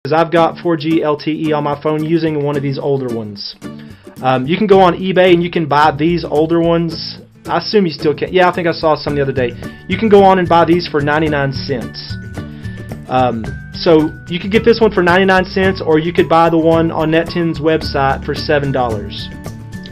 because I've got 4G LTE on my phone using one of these older ones. You can go on eBay and you can buy these older ones. I assume you still can. Yeah, I think I saw some the other day. You can go on and buy these for 99 cents. So you could get this one for 99 cents, or you could buy the one on Net10's website for $7.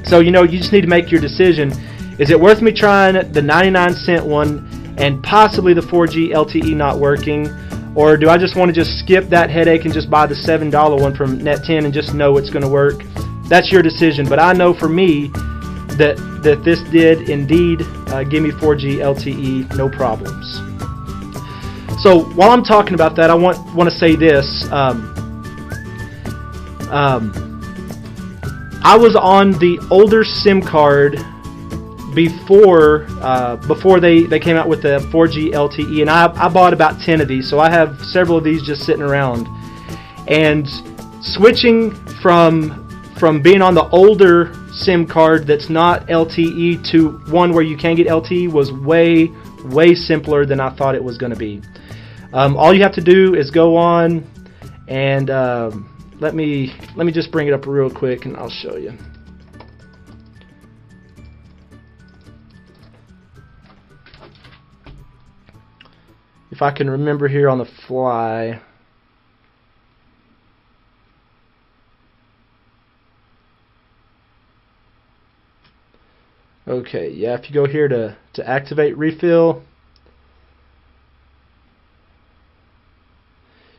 So, you just need to make your decision. Is it worth me trying the 99 cent one and possibly the 4G LTE not working? Or do I just want to just skip that headache and just buy the $7 one from Net10 and just know it's going to work? That's your decision. But I know for me that this did indeed give me 4G LTE, no problems. So while I'm talking about that, I want to say this. I was on the older SIM card before they came out with the 4G LTE, and I bought about 10 of these, so I have several of these just sitting around. And switching from being on the older SIM card that's not LTE to one where you can get LTE was way simpler than I thought it was going to be. All you have to do is go on and let me just bring it up real quick and I'll show you. If I can remember here on the fly. Okay, yeah, if you go here to activate refill.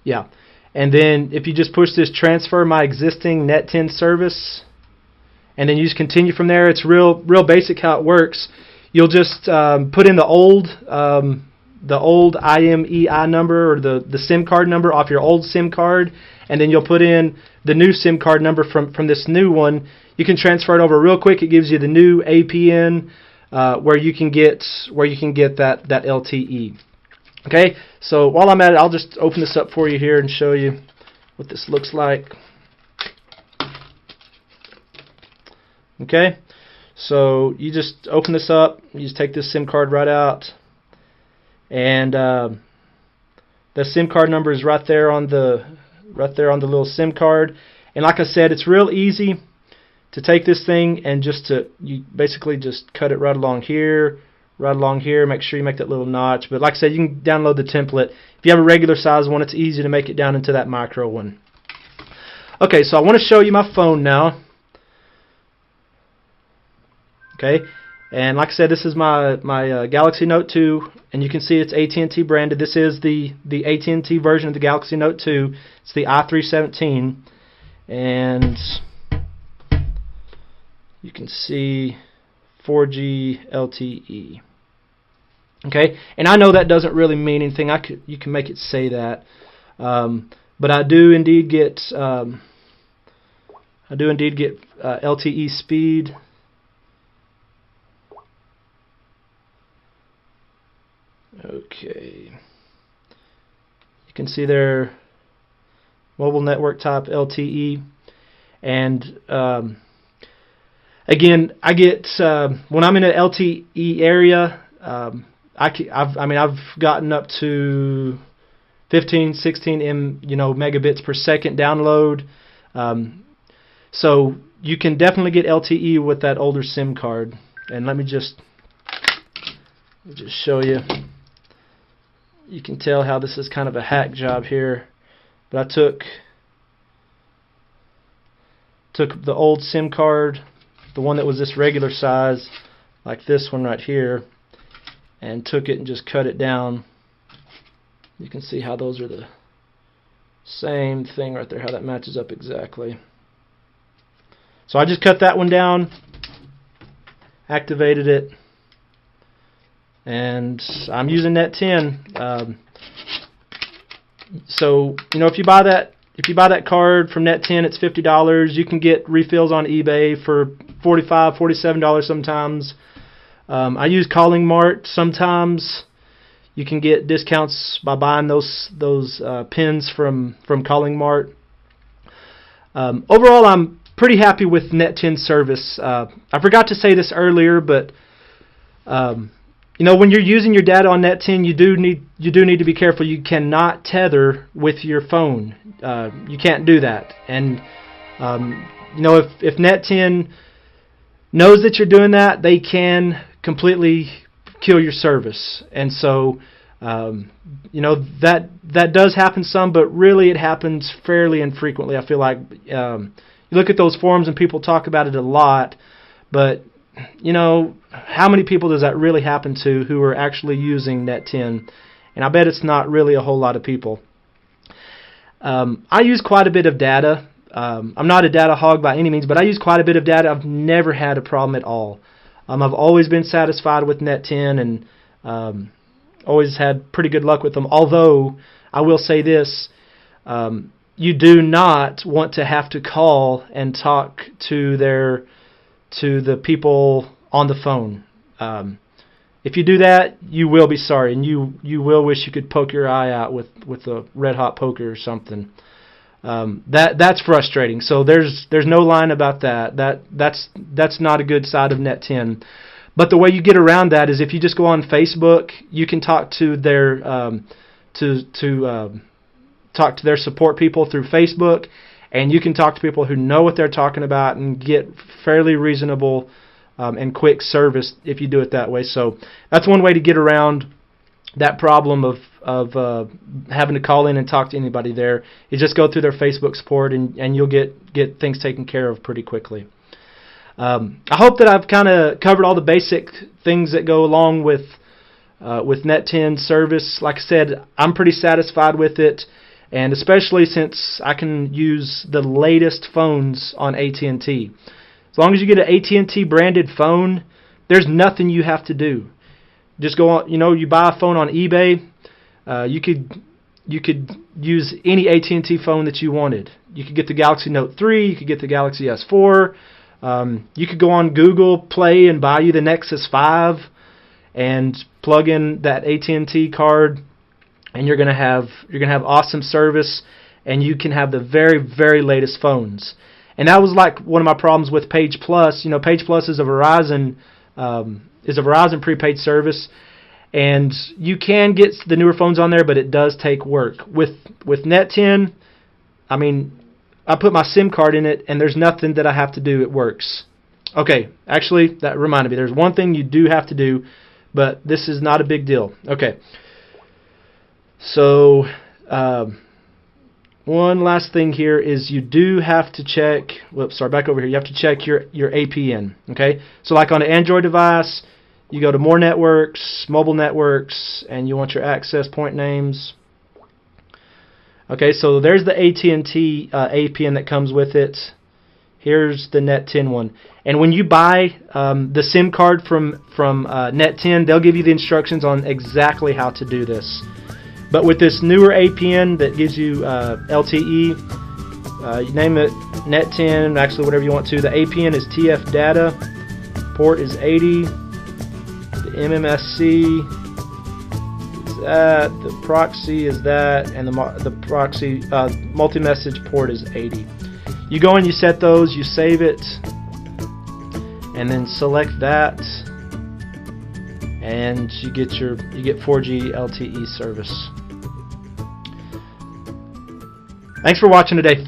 Yeah, and then if you just push this transfer my existing Net10 service, and then you just continue from there. It's real basic how it works. You'll just put in the old IMEI number, or the SIM card number off your old SIM card, and then you'll put in the new SIM card number from this new one. You can transfer it over real quick. It gives you the new APN where you can get that LTE. Okay, so while I'm at it, I'll just open this up for you here and show you what this looks like. Okay, so you just open this up. You just take this SIM card right out, and the SIM card number is right there on the little SIM card. And like I said, it's real easy to take this thing and you basically just cut it right along here. Make sure you make that little notch. But like I said, you can download the template. If you have a regular size one, it's easy to make it down into that micro one. Okay, so I want to show you my phone now. Okay, and like I said, this is my Galaxy Note 2, and you can see it's AT&T branded. This is the AT&T version of the Galaxy Note 2. It's the i317, and you can see 4G LTE. Okay, and I know that doesn't really mean anything. You can make it say that, but I do indeed get LTE speed. Okay, you can see there mobile network type LTE, and again, I get when I'm in an LTE area, I've gotten up to 15, 16 megabits per second download. So you can definitely get LTE with that older SIM card. And let me just show you. You can tell how this is kind of a hack job here. But I took the old SIM card, the one that was this regular size, like this one right here, and took it and just cut it down. You can see how those are the same thing right there, how that matches up exactly. So I just cut that one down, activated it, and I'm using Net10. So if you buy that card from Net10, it's $50. You can get refills on eBay for $45, $47 sometimes. I use Calling Mart sometimes. You can get discounts by buying those pins from Calling Mart. Overall, I'm pretty happy with Net10 service. I forgot to say this earlier, but when you're using your data on Net10, you do need to be careful. You cannot tether with your phone. You can't do that. And if Net10 knows that you're doing that, they can completely kill your service. And so that does happen some, but really it happens fairly infrequently. I feel like you look at those forums and people talk about it a lot, but how many people does that really happen to who are actually using Net10? And I bet it's not really a whole lot of people. I use quite a bit of data. I'm not a data hog by any means, but I use quite a bit of data. I've never had a problem at all. I've always been satisfied with Net10 and always had pretty good luck with them. Although, I will say this, you do not want to have to call and talk to the people on the phone. If you do that, you will be sorry, and you will wish you could poke your eye out with a red hot poker or something. That's frustrating. So there's no line about that. That's not a good side of Net10. But the way you get around that is if you just go on Facebook, you can talk to their talk to their support people through Facebook, and you can talk to people who know what they're talking about and get fairly reasonable and quick service if you do it that way. So that's one way to get around that problem of having to call in and talk to anybody there. You just go through their Facebook support and you'll get things taken care of pretty quickly. I hope that I've kind of covered all the basic things that go along with Net10 service. Like I said, I'm pretty satisfied with it, and especially since I can use the latest phones on AT&T. As long as you get an AT&T branded phone, there's nothing you have to do. Just go on, you buy a phone on eBay. You could use any AT&T phone that you wanted. You could get the Galaxy Note 3. You could get the Galaxy S4. You could go on Google Play and buy you the Nexus 5 and plug in that AT&T card, and you're gonna have awesome service, and you can have the very, very latest phones. And that was like one of my problems with Page Plus. Page Plus is a Verizon prepaid service, and you can get the newer phones on there, but it does take work. With Net10, I put my SIM card in it, and there's nothing that I have to do. It works. Okay, actually, that reminded me. There's one thing you do have to do, but this is not a big deal. Okay. So, one last thing here is you do have to check, back over here. You have to check your APN, okay? So like on an Android device, you go to More Networks, Mobile Networks, and you want your access point names. Okay, so there's the AT&T APN that comes with it. Here's the Net10 one. And when you buy the SIM card from Net10, they'll give you the instructions on exactly how to do this. But with this newer APN that gives you LTE, you name it Net10, actually whatever you want to. The APN is TF data, port is 80, the MMSC is that, the proxy is that, and the proxy multi-message port is 80. You go and you set those, you save it, and then select that, and you get 4G LTE service. Thanks for watching today.